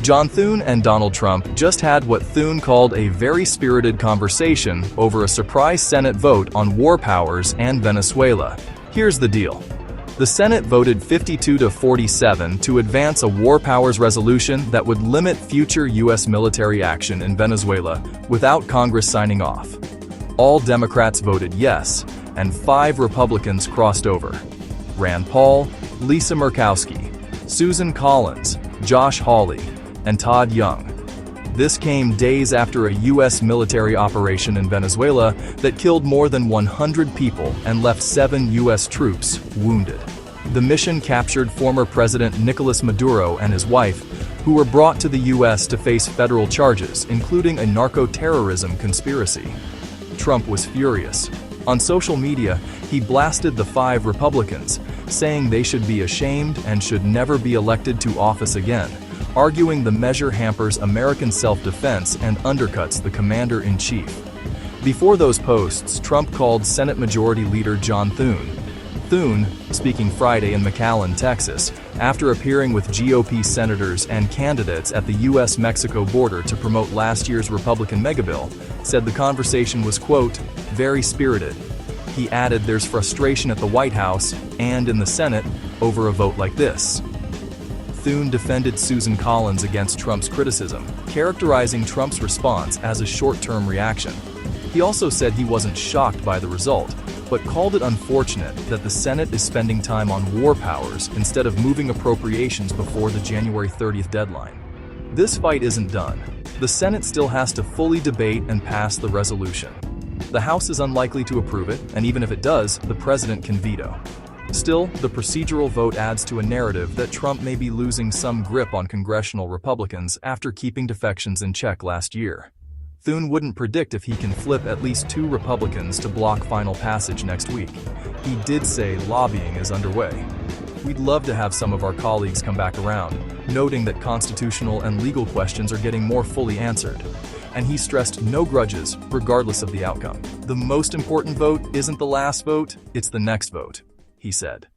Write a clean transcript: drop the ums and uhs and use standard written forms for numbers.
John Thune and Donald Trump just had what Thune called a very spirited conversation over a surprise Senate vote on war powers and Venezuela. Here's the deal. The Senate voted 52-47 to advance a war powers resolution that would limit future U.S. military action in Venezuela without Congress signing off. All Democrats voted yes, and 5 Republicans crossed over. Rand Paul, Lisa Murkowski, Susan Collins, Josh Hawley, and Todd Young. This came days after a U.S. military operation in Venezuela that killed more than 100 people and left 7 U.S. troops wounded. The mission captured former President Nicolas Maduro and his wife, who were brought to the U.S. to face federal charges, including a narco-terrorism conspiracy. Trump was furious. On social media, he blasted the 5 Republicans, saying they should be ashamed and should never be elected to office again, arguing the measure hampers American self-defense and undercuts the commander-in-chief. Before those posts, Trump called Senate Majority Leader John Thune. Thune, speaking Friday in McAllen, Texas, after appearing with GOP senators and candidates at the U.S.-Mexico border to promote last year's Republican megabill, said the conversation was, quote, very spirited. He added there's frustration at the White House and in the Senate over a vote like this. Thune defended Susan Collins against Trump's criticism, characterizing Trump's response as a short-term reaction. He also said he wasn't shocked by the result, but called it unfortunate that the Senate is spending time on war powers instead of moving appropriations before the January 30th deadline. This fight isn't done. The Senate still has to fully debate and pass the resolution. The House is unlikely to approve it, and even if it does, the president can veto. Still, the procedural vote adds to a narrative that Trump may be losing some grip on congressional Republicans after keeping defections in check last year. Thune wouldn't predict if he can flip at least 2 Republicans to block final passage next week. He did say lobbying is underway. We'd love to have some of our colleagues come back around, noting that constitutional and legal questions are getting more fully answered. And he stressed no grudges, regardless of the outcome. The most important vote isn't the last vote, it's the next vote, he said.